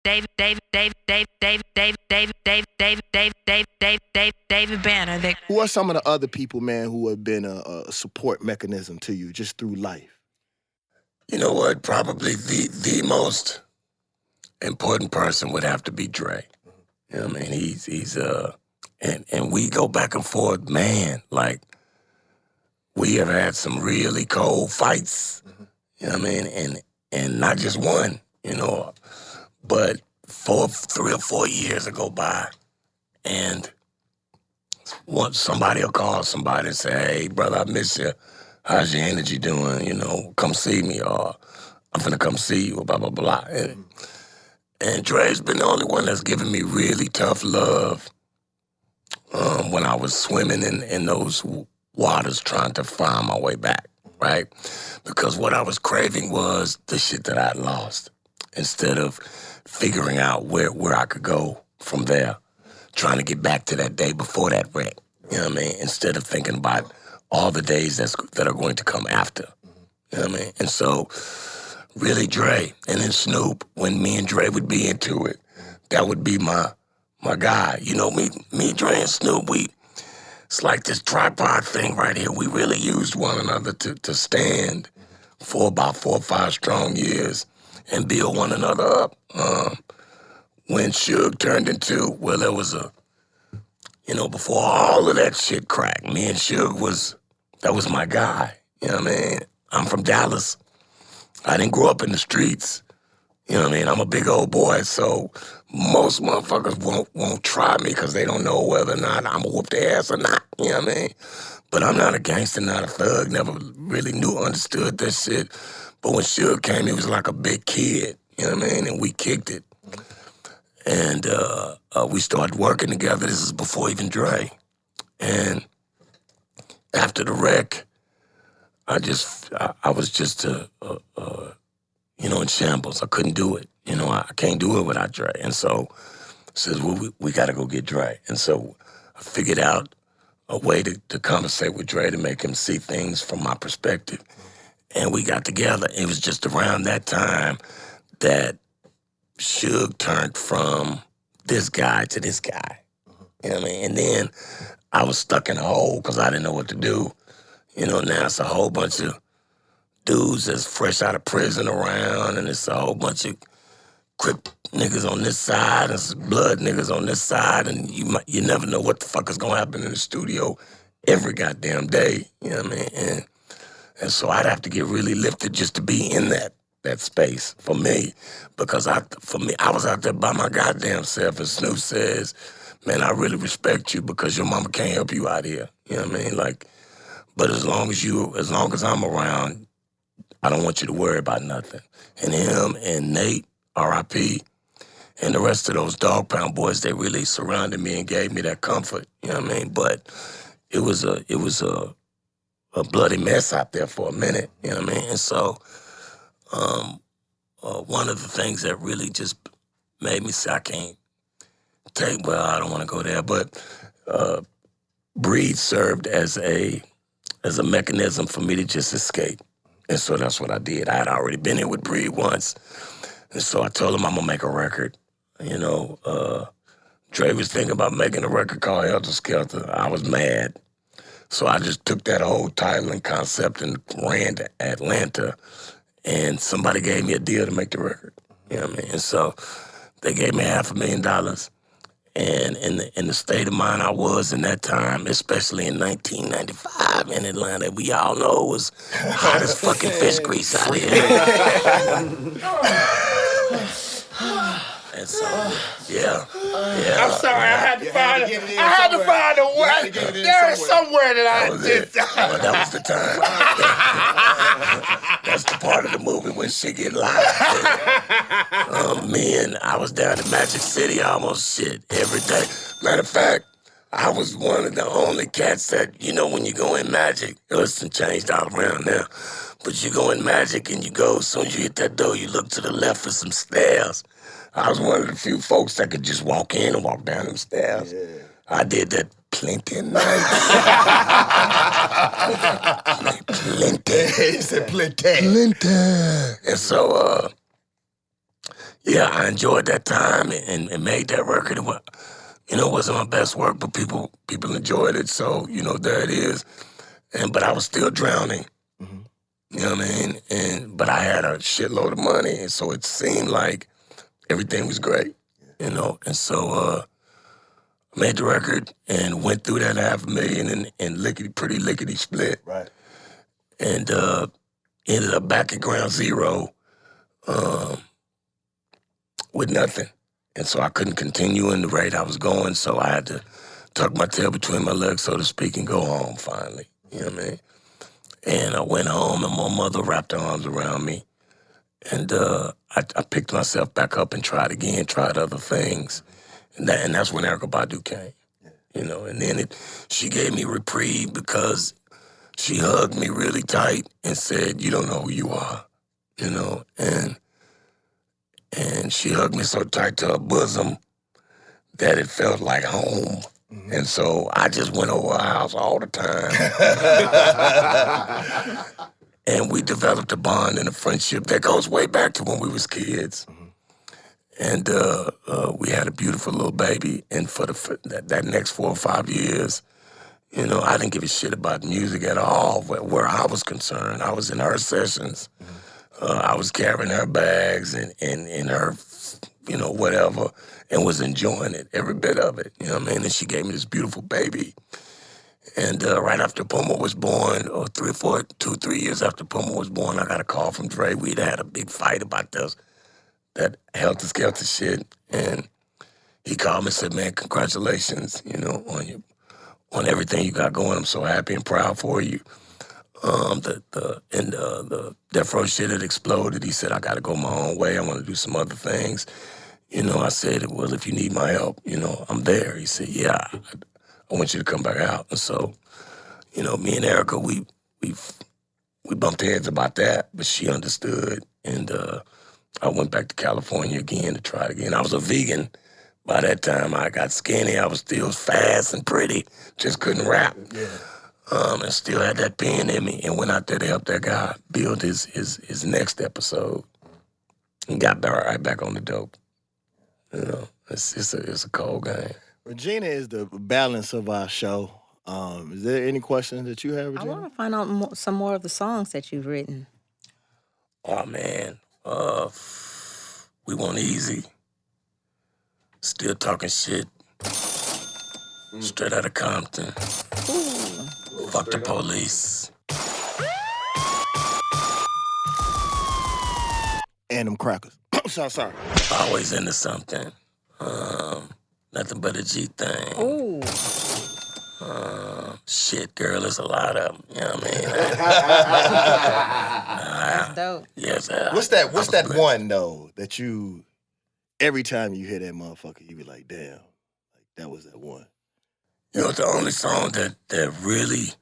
David Banner. Who are some of the other people, man, who have been a support mechanism to you just through life? You know what? Probably the most important person would have to be Dre. You know what I mean? He's and we go back and forth, man. Like, we have had some really cold fights. You know what I mean? And not just one, you know, but 3 or 4 years will go by, and once somebody will call somebody and say, "Hey, brother, I miss you. How's your energy doing? You know, come see me," or "I'm finna come see you," or blah, blah, blah. And Dre's been the only one that's given me really tough love when I was swimming in those waters trying to find my way back, right? Because what I was craving was the shit that I'd lost. Instead of figuring out where I could go from there, trying to get back to that day before that wreck, you know what I mean? Instead of thinking about all the days that are going to come after, you know what I mean? And so, really Dre, and then Snoop, when me and Dre would be into it, that would be my guy. You know, me, Dre, and Snoop, it's like this tripod thing right here. We really used one another to stand for about 4 or 5 strong years and build one another up. When Suge turned into, well, there was before all of that shit cracked, me and Suge that was my guy. You know what I mean? I'm from Dallas. I didn't grow up in the streets. You know what I mean? I'm a big old boy, so most motherfuckers won't try me because they don't know whether or not I'm gonna whoop their ass or not. You know what I mean? But I'm not a gangster, not a thug, never really understood that shit. But when Suge came, he was like a big kid, you know what I mean? And we kicked it. And we started working together. This is before even Dre. And after the wreck, I was just in shambles. I couldn't do it. You know, I can't do it without Dre. And so I said, well, we got to go get Dre. And so I figured out a way to conversate with Dre to make him see things from my perspective. And we got together. It was just around that time that Suge turned from this guy to this guy. You know what I mean? And then I was stuck in a hole because I didn't know what to do. You know, now it's a whole bunch of dudes that's fresh out of prison around, and it's a whole bunch of Crip niggas on this side and some blood niggas on this side, and you never know what the fuck is gonna happen in the studio every goddamn day. You know what I mean? And so I'd have to get really lifted just to be in that space for me, because I was out there by my goddamn self, and Snoop says, man, I really respect you because your mama can't help you out here. You know what I mean? Like, but as long as I'm around, I don't want you to worry about nothing. And him and Nate, R.I.P., and the rest of those Dog Pound boys, they really surrounded me and gave me that comfort. You know what I mean? But it was a bloody mess out there for a minute. You know what I mean? And so one of the things that really just made me say I can't I don't want to go there, but Breed served as a mechanism for me to just escape. And so that's what I did. I had already been here with Breed once. And so I told him I'm going to make a record. You know, Dre was thinking about making a record called Helter Skelter. I was mad. So I just took that whole title and concept and ran to Atlanta. And somebody gave me a deal to make the record. You know what I mean? And so they gave me $500,000. And in the state of mind I was in that time, especially in 1995 in Atlanta, we all know it was hot as fucking fish grease out here. And so, yeah. I'm sorry, I had to find a way. There is somewhere that I did. Well, that was the time. That's the part of the movie when shit get live. I was down in Magic City almost every day. Matter of fact, I was one of the only cats that, you know, when you go in Magic, it's changed all around now, but you go in Magic and you go, as soon as you hit that door, you look to the left for some stairs. I was one of the few folks that could just walk in and walk down them stairs. Yeah. I did that plenty of nights. Plenty. He said plenty. Plenty. And so, yeah, I enjoyed that time and made that record. It was, it wasn't my best work, but people enjoyed it. So, there it is. But I was still drowning. Mm-hmm. You know what I mean? But I had a shitload of money, and so it seemed like everything was great. And so I made the record and went through that $500,000 and lickety split. Right. And ended up back at ground zero with nothing. And so I couldn't continue in the rate I was going, so I had to tuck my tail between my legs, so to speak, and go home finally. You know what I mean? And I went home, and my mother wrapped her arms around me. And I picked myself back up and tried again, tried other things. And that's when Erykah Badu came. And then she gave me reprieve because she hugged me really tight and said, "You don't know who you are," and she hugged me so tight to her bosom that it felt like home. Mm-hmm. And so I just went over her house all the time. And we developed a bond and a friendship that goes way back to when we was kids. Mm-hmm. And we had a beautiful little baby. And for that next 4 or 5 years, I didn't give a shit about music at all where I was concerned. I was in her sessions. Mm-hmm. I was carrying her bags and her, whatever, and was enjoying it, every bit of it. You know what I mean? And she gave me this beautiful baby. And right after Puma was born, or 3 years after Puma was born, I got a call from Dre. We'd had a big fight about that helter-skelter shit. And he called me and said, "Man, congratulations, on everything you got going. I'm so happy and proud for you." The Death Row shit had exploded. He said, "I got to go my own way. I want to do some other things." I said, "Well, if you need my help, I'm there." He said, "Yeah, I want you to come back out." And so, me and Erykah, we bumped heads about that, but she understood. And I went back to California again to try it again. I was a vegan. By that time, I got skinny. I was still fast and pretty, just couldn't rap. Yeah. And still had that pen in me, and went out there to help that guy build his next episode, and got right back on the dope. It's a cold game. Regina is the balance of our show. Is there any questions that you have, Regina? I want to find out some more of the songs that you've written. Oh man, We Want Easy. Still Talking Shit. Straight Out of Compton. Ooh. Fuck the Police. And them crackers. Sorry. Always Into Something. Nothing But a G Thing. Ooh. Shit, girl, there's a lot of them. You know what I mean? That's dope. Yes. What's that one, though, that you, every time you hear that motherfucker, you be like, damn, like that was that one? The only song that really,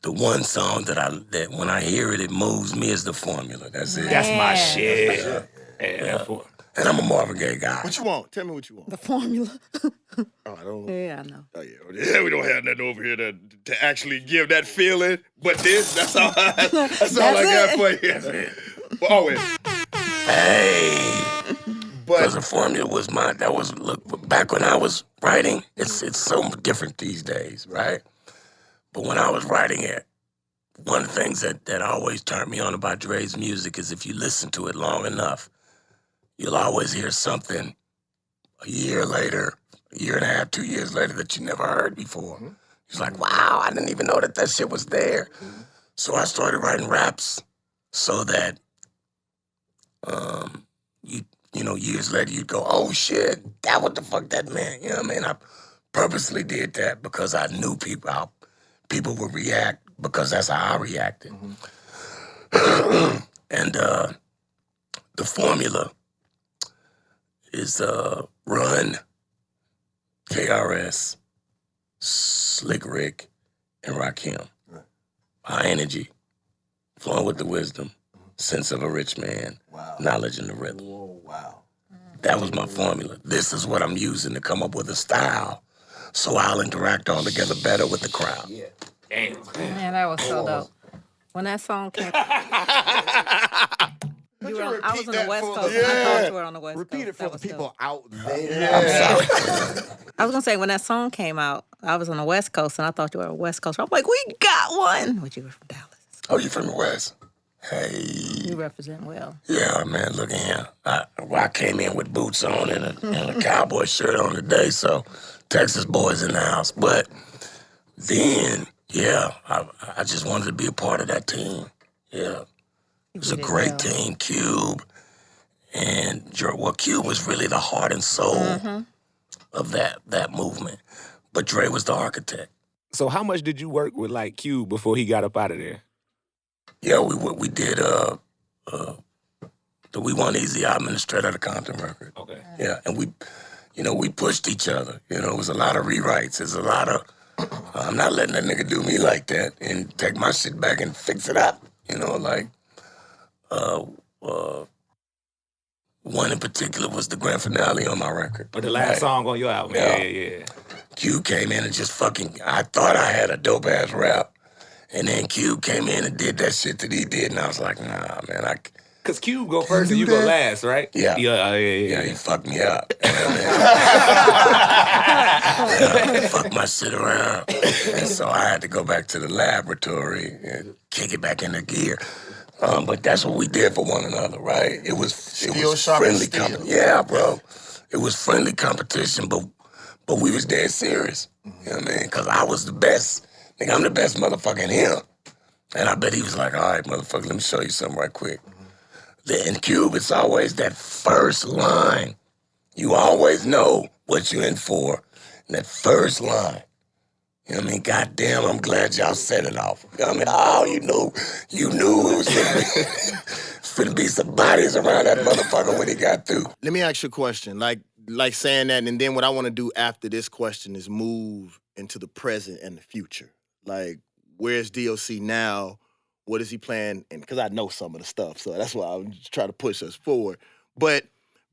the one song that when I hear it, it moves me is The Formula. That's it. That's my shit. And I'm a Marvin Gaye guy. What you want? Tell me what you want. The Formula. Oh, I don't. Yeah, I know. Oh yeah, we don't have nothing over here to actually give that feeling. But that's all. That's all I got for you. But always. Hey. But because The Formula was look, back when I was writing, it's so different these days, right? But when I was writing it, one of the things that always turned me on about Dre's music is if you listen to it long enough, you'll always hear something a year later, a year and a half, 2 years later that you never heard before. Mm-hmm. It's like, wow, I didn't even know that shit was there. Mm-hmm. So I started writing raps so that, years later you'd go, oh shit, that what the fuck that meant. You know what I mean? I purposely did that because I knew how people would react because that's how I reacted. Mm-hmm. And The Formula is Run, KRS, Slick Rick, and Rakim. Right. High energy, flowing with the wisdom, sense of a rich man, knowledge in the rhythm. Whoa, wow. That was my formula. This is what I'm using to come up with a style so I'll interact all together better with the crowd. Yeah. Damn. Man, that was so dope. When that song came You were I was on the West Coast. Yeah. I thought you were on the West Coast. Repeat it for That the was people dope. out there. Yeah. I was gonna say when that song came out, I was on the West Coast and I thought you were a West Coast. I'm like, we got one. But you were from Dallas. Oh, you from the West? Hey. You represent well. Yeah, man, look at him. I came in with boots on and a cowboy shirt on today, so Texas boys in the house. But then, yeah, I just wanted to be a part of that team. Yeah. It was a great team, Cube. And Cube was really the heart and soul of that movement. But Dre was the architect. So how much did you work with like Cube before he got up out of there? Yeah, we did the We Want Easy album straight out of Compton record. Okay. Yeah, and we pushed each other. You know, it was a lot of rewrites. There's a lot of I'm not letting that nigga do me like that and take my shit back and fix it up. You know, like one in particular was the grand finale on my record. But the last song on your album. Yeah. Q came in and just I thought I had a dope ass rap. And then Q came in and did that shit that he did, and I was like, nah, man, Cause Cube go first and you go last, right? Yeah. Yeah, he fucked me up. Fucked my shit around. And so I had to go back to the laboratory and kick it back into gear. But that's what we did for one another, right? It was friendly competition. Yeah, bro. It was friendly competition, but we was dead serious. You know what I mean? Because I was the best. Nigga, I'm the best motherfucker in here. And I bet he was like, all right, motherfucker, let me show you something right quick. In Cube, it's always that first line. You always know what you're in for. And that first line. You know what I mean? Goddamn, I'm glad y'all set it off. You know what I mean? Oh, you knew it was finna be some bodies around that motherfucker when he got through. Let me ask you a question. Like saying that, and then what I want to do after this question is move into the present and the future. Like, where's D.O.C. now? What is he playing? And because I know some of the stuff, so that's why I'm just trying to push us forward. But,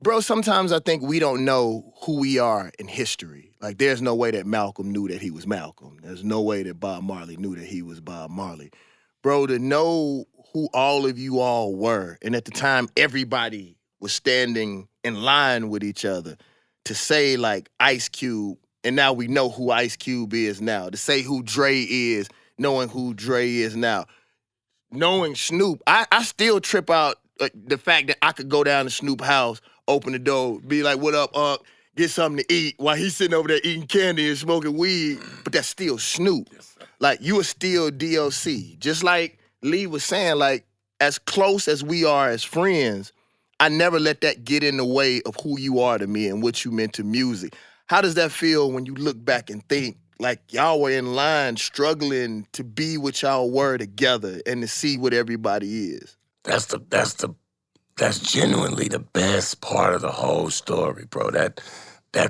bro, sometimes I think we don't know who we are in history. Like, there's no way that Malcolm knew that he was Malcolm. There's no way that Bob Marley knew that he was Bob Marley. Bro, to know who all of you all were, and at the time everybody was standing in line with each other, to say, like, Ice Cube, and now we know who Ice Cube is now. To say who Dre is, knowing who Dre is now. Knowing Snoop, I still trip out the fact that I could go down to Snoop's house, open the door, be like, what up, Unc? Get something to eat while he's sitting over there eating candy and smoking weed. But that's still Snoop. Yes, like, you are still D.O.C. Just like Lee was saying, like, as close as we are as friends, I never let that get in the way of who you are to me and what you meant to music. How does that feel when you look back and think, like, y'all were in line struggling to be what y'all were together and to see what everybody is? That's genuinely the best part of the whole story, bro. That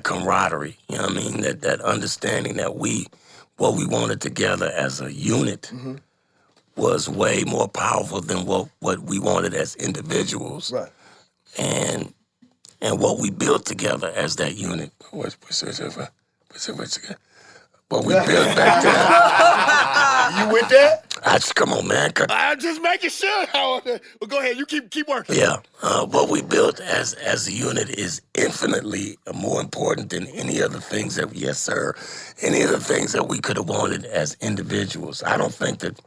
camaraderie, you know what I mean? That understanding that what we wanted together as a unit was way more powerful than what we wanted as individuals. Right. And what we built together as that unit. What we built back then. You with that? Come on, man. I'm just making sure. Well, go ahead. You keep working. Yeah. What we built as a unit is infinitely more important than any of the things that, yes, sir, any of the things that we could have wanted as individuals. I don't think that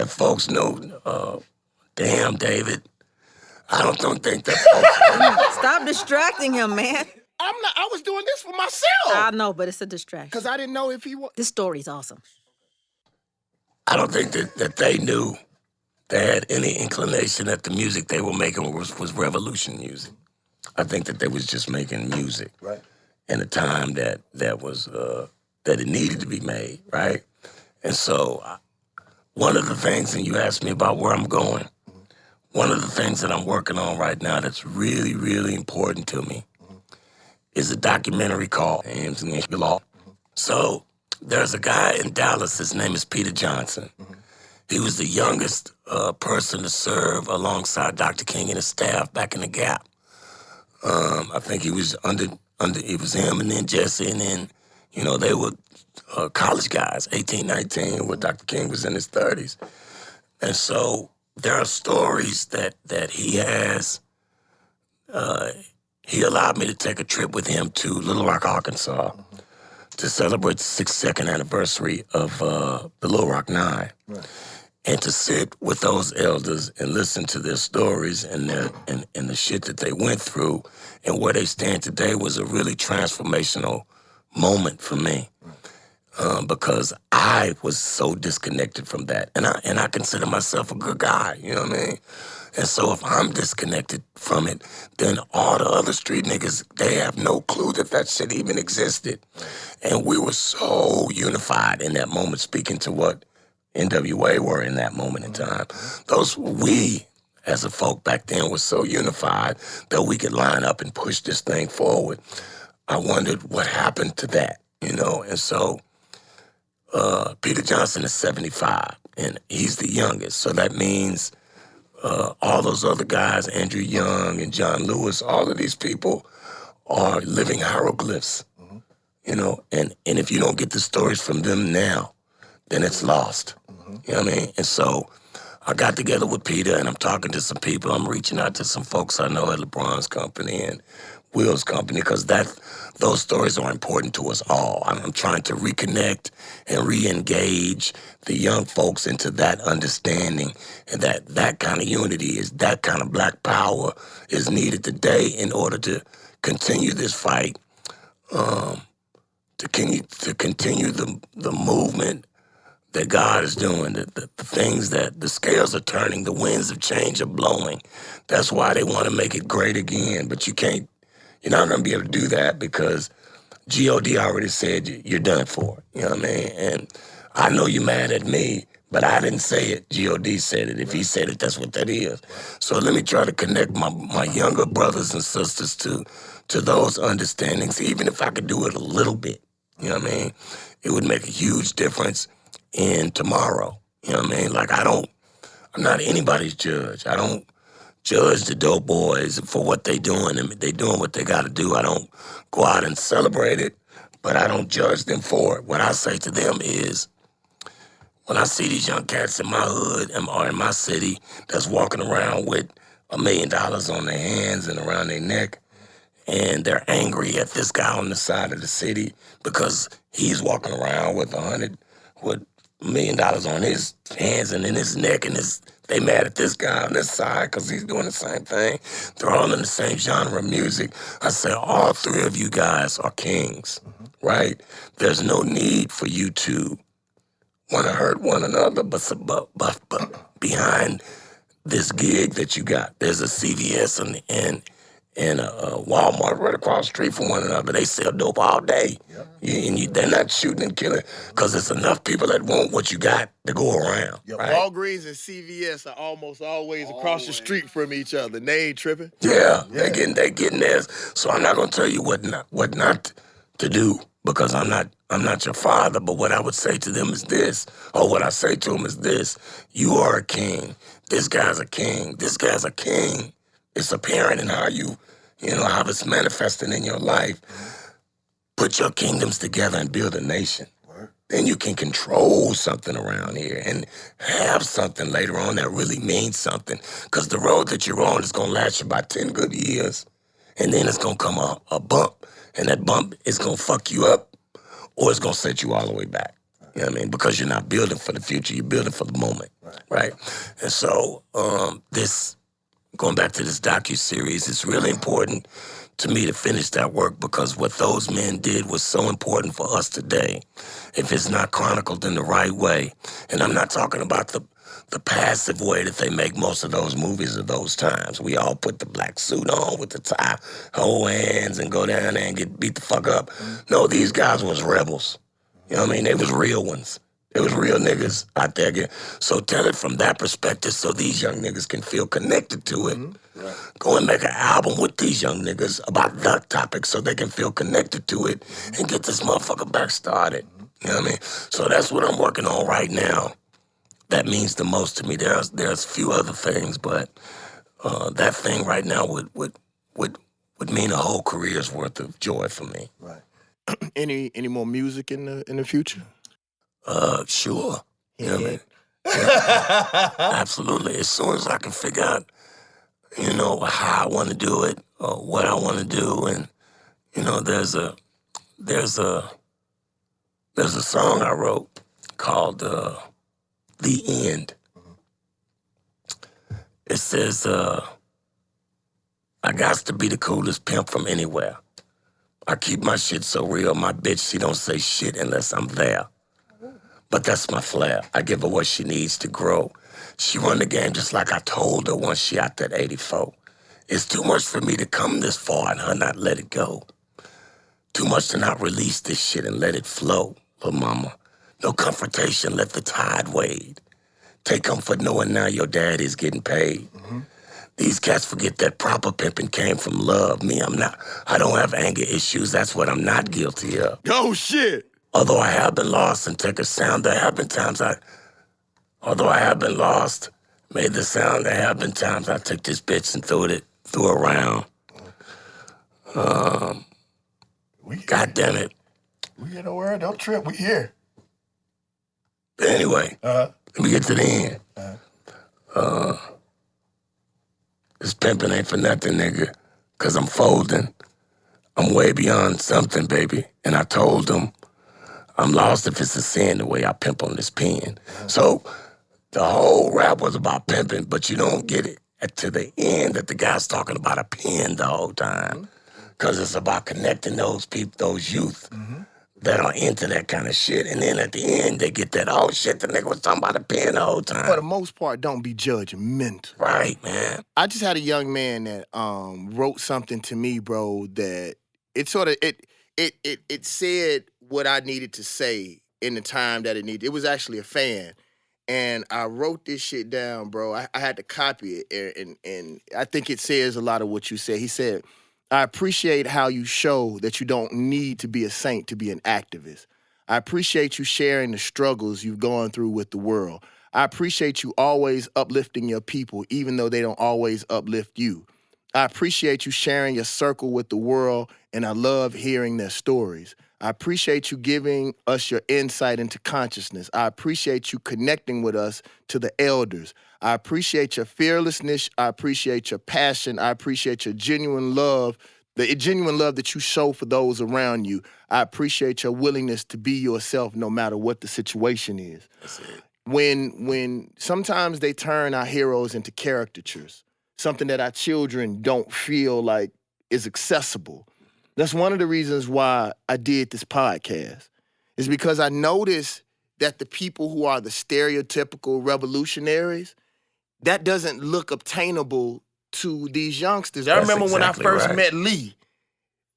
folks know, damn, David. I don't think that folks Stop distracting him, man. I was doing this for myself. I know, but it's a distraction. Because I didn't know if he was. This story's awesome. I don't think that they knew they had any inclination that the music they were making was revolution music. I think that they was just making music in a time that it needed to be made, right? And so one of the things, and you asked me about where I'm going, one of the things that I'm working on right now that's really, really important to me is a documentary called Aims and Law. So there's a guy in Dallas, his name is Peter Johnson. He was the youngest person to serve alongside Dr. King and his staff back in the Gap. I think he was it was him and then Jesse, and then, you know, they were college guys, 18, 19, where Dr. King was in his 30s. And so there are stories that he has. He allowed me to take a trip with him to Little Rock, Arkansas, to celebrate the 62nd anniversary of the Little Rock Nine. Right. And to sit with those elders and listen to their stories and and the shit that they went through and where they stand today was a really transformational moment for me. Because I was so disconnected from that. And I consider myself a good guy, you know what I mean? And so if I'm disconnected from it, then all the other street niggas, they have no clue that shit even existed. And we were so unified in that moment, speaking to what N.W.A were in that moment in time. We, as a folk back then, were so unified that we could line up and push this thing forward. I wondered what happened to that, you know? And so Peter Johnson is 75, and he's the youngest. So that means all those other guys, Andrew Young and John Lewis, all of these people are living hieroglyphs, you know? And if you don't get the stories from them now, then it's lost, you know what I mean? And so I got together with Peter, and I'm talking to some people. I'm reaching out to some folks I know at LeBron's company and Will's company, because those stories are important to us all. I'm trying to reconnect and re-engage the young folks into that understanding, and that kind of unity is that kind of black power is needed today in order to continue this fight, to continue the movement that God is doing, the things that the scales are turning, the winds of change are blowing. That's why they want to make it great again, but you're not going to be able to do that because G.O.D. already said you're done for it. You know what I mean? And I know you're mad at me, but I didn't say it. G.O.D. said it. If he said it, that's what that is. So let me try to connect my younger brothers and sisters to those understandings, even if I could do it a little bit. You know what I mean? It would make a huge difference in tomorrow. You know what I mean? Like, I'm not anybody's judge. I don't judge the dope boys for what they doing, and they doing what they got to do. I don't go out and celebrate it, but I don't judge them for it. What I say to them is, when I see these young cats in my hood or in my city that's walking around with $1 million on their hands and around their neck, and they're angry at this guy on the side of the city because he's walking around with $1 million on his hands and in his neck, and they mad at this guy on this side because he's doing the same thing. They're all in the same genre of music. I say all three of you guys are kings, right? There's no need for you to want to hurt one another, but behind this gig that you got, there's a CVS and a Walmart right across the street from one another. They sell dope all day. Yep. They're not shooting and killing because there's enough people that want what you got to go around. Yep. Right? Walgreens and CVS are almost always across the street from each other. They ain't tripping. Yeah. They getting theirs. So I'm not gonna tell you what not to do because I'm not your father. But what I would say to them is this, or what I say to them is this: you are a king. This guy's a king. This guy's a king. It's apparent in how how it's manifesting in your life. Put your kingdoms together and build a nation. Then you can control something around here and have something later on that really means something. Because the road that you're on is going to last you about 10 good years. And then it's going to come a bump. And that bump is going to fuck you up or it's going to set you all the way back. You know what I mean? Because you're not building for the future. You're building for the moment. Right? And so going back to this docuseries, it's really important to me to finish that work because what those men did was so important for us today. If it's not chronicled in the right way, and I'm not talking about the passive way that they make most of those movies of those times. We all put the black suit on with the tie, hold hands, and go down there and get beat the fuck up. No, these guys was rebels. You know what I mean? They was real ones. It was real niggas out there. So tell it from that perspective so these young niggas can feel connected to it. Right. Go and make an album with these young niggas about that topic so they can feel connected to it and get this motherfucker back started. You know what I mean? So that's what I'm working on right now. That means the most to me. There's a few other things, but that thing right now would mean a whole career's worth of joy for me. Right. Any more music in the future? Sure. You know what I mean? Absolutely. As soon as I can figure out, how I want to do it or what I want to do, and there's a song I wrote called "The End." It says, "I got to be the coolest pimp from anywhere. I keep my shit so real, my bitch, she don't say shit unless I'm there. But that's my flair. I give her what she needs to grow. She run the game just like I told her once she out that 84. It's too much for me to come this far and her not let it go. Too much to not release this shit and let it flow, little mama. No confrontation, let the tide wade. Take comfort knowing now your dad is getting paid. These cats forget that proper pimping came from love. Me, I don't have anger issues. That's what I'm not guilty of. Oh, shit. Although I have been lost and take a sound, there have been times although I have been lost, made the sound, there have been times I took this bitch and threw it around. God damn it. We in the world, don't trip, we here. But anyway, let me get to the end. This pimping ain't for nothing, nigga, because I'm folding. I'm way beyond something, baby. And I told them, I'm lost if it's a sin the way I pimp on this pen. So the whole rap was about pimping, but you don't get it to the end that the guy's talking about a pen the whole time. Because it's about connecting those people, those youth that are into that kind of shit. And then at the end, they get that, oh shit, the nigga was talking about a pen the whole time. For the most part, don't be judgmental. Right, man. I just had a young man that wrote something to me, bro, that it sort of, it said what I needed to say in the time that it needed. It was actually a fan. And I wrote this shit down, bro. I had to copy it. And I think it says a lot of what you said. He said, I appreciate how you show that you don't need to be a saint to be an activist. I appreciate you sharing the struggles you've gone through with the world. I appreciate you always uplifting your people, even though they don't always uplift you. I appreciate you sharing your circle with the world, and I love hearing their stories. I appreciate you giving us your insight into consciousness. I appreciate you connecting with us to the elders. I appreciate your fearlessness. I appreciate your passion. I appreciate your genuine love, the genuine love that you show for those around you. I appreciate your willingness to be yourself no matter what the situation is. That's it. When sometimes they turn our heroes into caricatures, something that our children don't feel like is accessible. That's one of the reasons why I did this podcast, is because I noticed that the people who are the stereotypical revolutionaries, that doesn't look obtainable to these youngsters. I remember exactly when I first right. met Lee.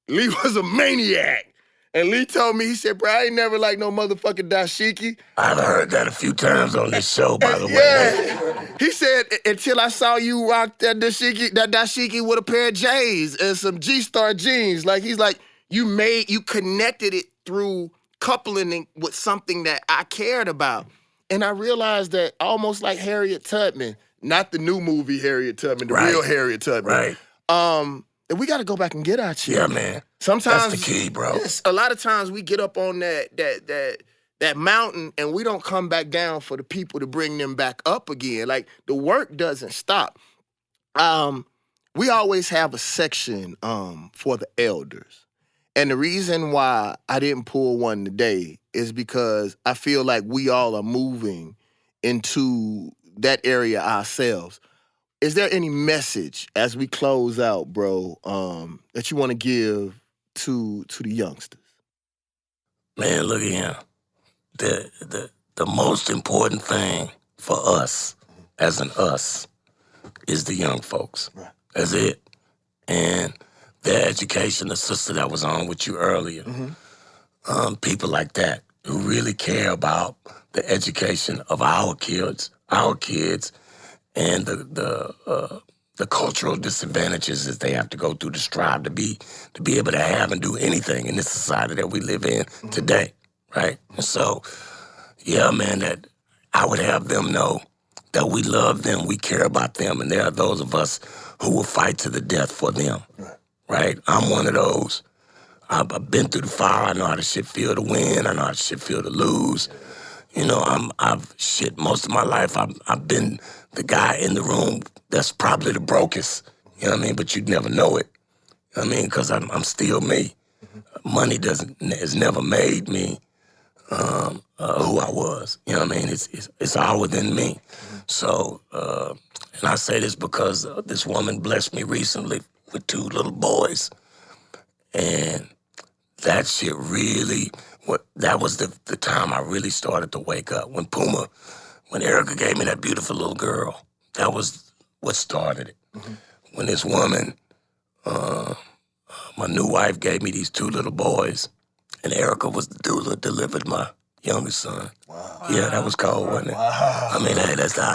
Lee was a maniac. And Lee told me, he said, bro, I ain't never like no motherfucking dashiki. I've heard that a few times on this show, by the way. Yeah. He said, until I saw you rock that dashiki with a pair of J's and some G-Star jeans. Like, he's like, you connected it through coupling it with something that I cared about. And I realized that almost like Harriet Tubman, not the new movie Harriet Tubman, the real Harriet Tubman. Right. We got to go back and get our shit. Yeah, man. Sometimes that's the key, bro. A lot of times we get up on that mountain and we don't come back down for the people to bring them back up again. Like, the work doesn't stop. We always have a section for the elders. And the reason why I didn't pull one today is because I feel like we all are moving into that area ourselves. Is there any message as we close out, bro, that you want to give to the youngsters? Man, look at him. The most important thing for us, as an us, is the young folks. Right. That's it. And their education, the sister that was on with you earlier, people like that who really care about the education of our kids, and the cultural disadvantages that they have to go through to strive to be able to have and do anything in this society that we live in today, right? And so, yeah, man, that I would have them know that we love them, we care about them, and there are those of us who will fight to the death for them, right? I'm one of those. I've been through the fire. I know how the shit feel to win. I know how the shit feel to lose. Most of my life I've been the guy in the room that's probably the brokest. You know what I mean? But you'd never know it. You know what I mean? Because I'm still me. Money has never made me who I was. You know what I mean? It's all within me. So, and I say this because this woman blessed me recently with 2 little boys, and that shit really. That was the time I really started to wake up. When Erica gave me that beautiful little girl, that was what started it. When this woman, my new wife, gave me these 2 little boys, and Erica was the doula that delivered my youngest son. Wow. Yeah, that was cold, wasn't it? Wow. I mean, hey, that's how.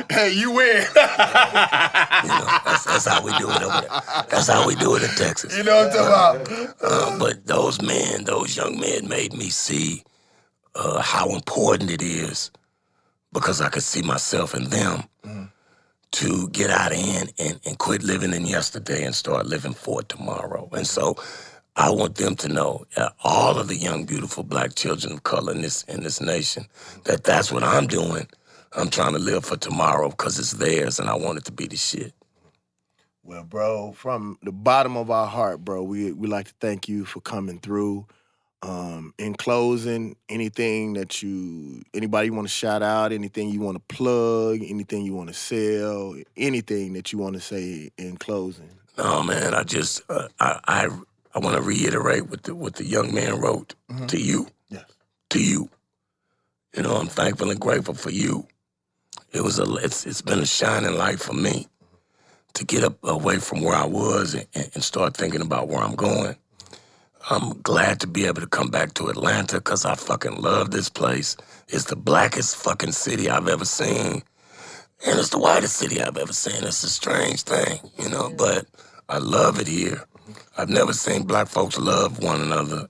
Hey, you win. That's how we do it over there. That's how we do it in Texas. You know what I'm talking about? But those young men made me see how important it is, because I could see myself in them, to get out of here and quit living in yesterday and start living for tomorrow. And so I want them to know, all of the young, beautiful black children of color in this nation, that that's what I'm doing. I'm trying to live for tomorrow because it's theirs, and I want it to be the shit. Well, bro, from the bottom of our heart, bro, we like to thank you for coming through. In closing, anybody you want to shout out, anything you want to plug, anything you want to sell, anything that you want to say in closing? No, man, I just, I want to reiterate what the young man wrote to you. Yes. To you. I'm thankful and grateful for you. It's been a shining light for me to get up away from where I was and start thinking about where I'm going. I'm glad to be able to come back to Atlanta because I fucking love this place. It's the blackest fucking city I've ever seen. And it's the whitest city I've ever seen. It's a strange thing, but I love it here. I've never seen black folks love one another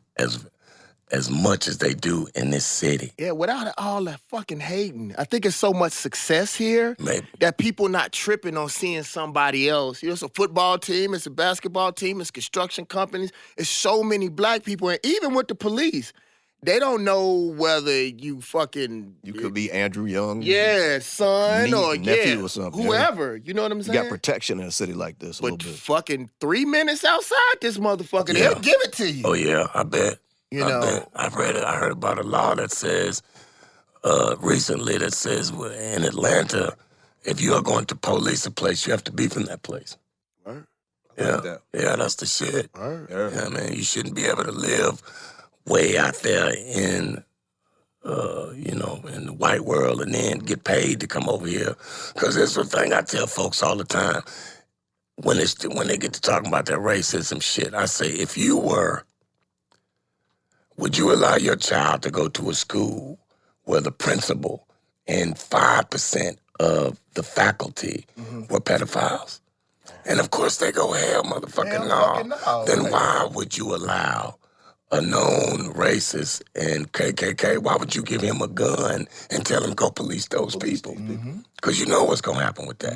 as much as they do in this city. Yeah, without all that fucking hating. I think it's so much success here Maybe. that people not tripping on seeing somebody else. It's a football team, it's a basketball team, it's construction companies. It's so many black people, and even with the police, they don't know whether you fucking... You could be Andrew Young. Yeah, son, or nephew or something. Whoever. You know what I'm saying? You got protection in a city like this a little But bit. fucking 3 minutes outside this motherfucker, they'll give it to you. Oh, yeah, I bet. I heard about a law that says, recently, that says in Atlanta, if you are going to police a place, you have to be from that place. Right. Yeah, that's the shit. Right. Yeah, man, you shouldn't be able to live way out there in the white world and then get paid to come over here. Because it's the thing I tell folks all the time. When they get to talking about that racism shit, I say, would you allow your child to go to a school where the principal and 5% of the faculty were pedophiles? And of course they go, hell, motherfucking no. Then why would you allow a known racist and KKK, why would you give him a gun and tell him go police those people? Because you know what's going to happen with that.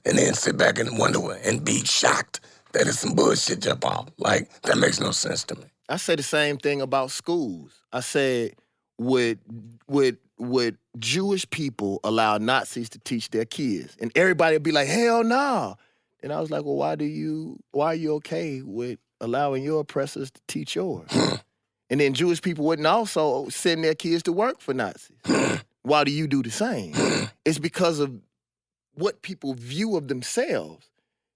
And then sit back and wonder and be shocked that it's some bullshit jump off. Like, that makes no sense to me. I say the same thing about schools. I said, would Jewish people allow Nazis to teach their kids? And everybody would be like, hell no. And I was like, well, why are you okay with allowing your oppressors to teach yours? And then Jewish people wouldn't also send their kids to work for Nazis. Why do you do the same? It's because of what people view of themselves.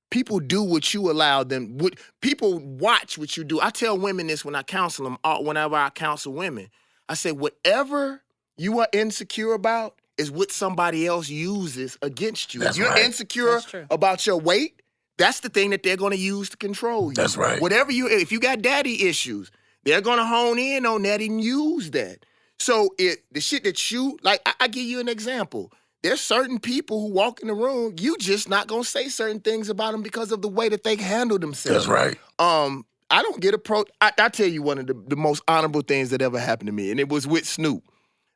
People do what you allow them. People watch what you do. I tell women this when I counsel them, whenever I counsel women. I say, whatever you are insecure about is what somebody else uses against you. That's if you're right. insecure about your weight, that's the thing that they're going to use to control you. That's right. If you got daddy issues, they're going to hone in on that and use that. So the shit that you, like, I give you an example. There's certain people who walk in the room, you just not gonna say certain things about them because of the way that they handle themselves. That's right. I don't get approached. I tell you one of the most honorable things that ever happened to me, and it was with Snoop.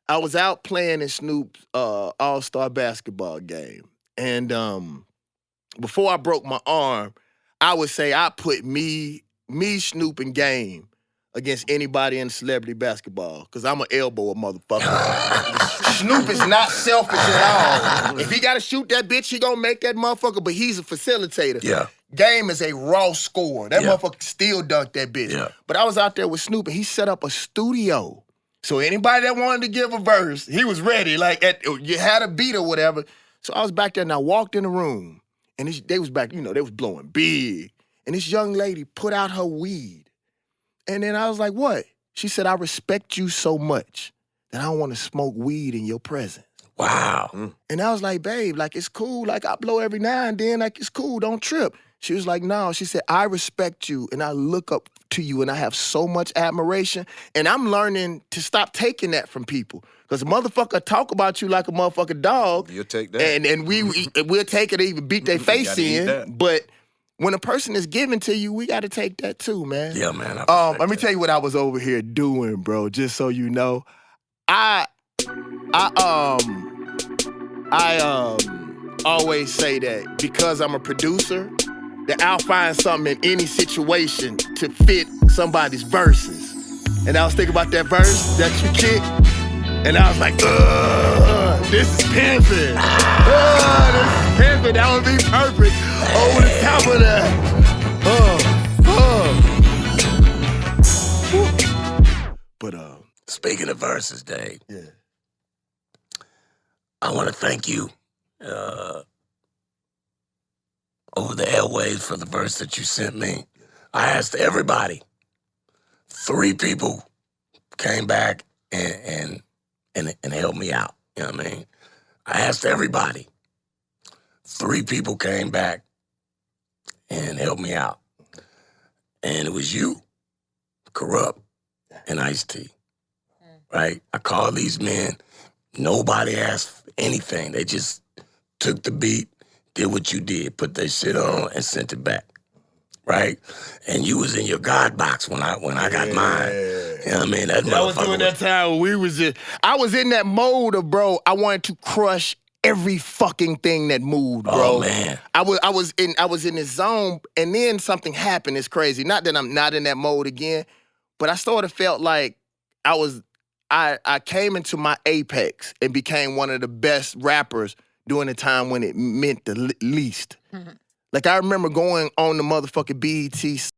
I was out playing in Snoop's all-star basketball game. And before I broke my arm, I would say I put me, Snoop, and Game against anybody in celebrity basketball because I'm an elbow a motherfucker. Snoop is not selfish at all. If he got to shoot that bitch, he gonna make that motherfucker, but he's a facilitator. Yeah. Game is a raw score. That motherfucker still dunked that bitch. Yeah. But I was out there with Snoop, and he set up a studio. So anybody that wanted to give a verse, he was ready. Like, you had a beat or whatever. So I was back there, and I walked in the room, and they was back, they was blowing big. And this young lady put out her weed. And then I was like, what? She said, I respect you so much that I don't want to smoke weed in your presence. Wow. And I was like, babe, like, it's cool. Like, I blow every now and then. Like, it's cool. Don't trip. She was like, no. She said, I respect you, and I look up to you, and I have so much admiration. And I'm learning to stop taking that from people. Because a motherfucker talk about you like a motherfucking dog. You'll take that. And we'll take it and even beat their face in. But when a person is giving to you, we got to take that too, man. Yeah, man. Let me tell you what I was over here doing, bro, just so you know. I always say that because I'm a producer, that I'll find something in any situation to fit somebody's verses. And I was thinking about that verse that you kicked, and I was like, this is pimping. This is pimping. That would be perfect over the top of that. But speaking of verses, Dave. Yeah. I want to thank you over the airwaves for the verse that you sent me. I asked everybody. 3 people came back and helped me out. You know what I mean? I asked everybody. 3 people came back and helped me out. And it was you, Corrupt, and Ice-T. Right? I called these men. Nobody asked anything. They just took the beat, did what you did, put their shit on, and sent it back. Right? And you was in your God box when I got mine. You know what I mean? That I was doing that time when I was in that mode of, bro, I wanted to crush every fucking thing that moved, bro. Oh, man. I was in this zone, and then something happened. It's crazy. Not that I'm not in that mode again, but I sort of felt like I came into my apex and became one of the best rappers during the time when it meant the least. Like, I remember going on the motherfucking BET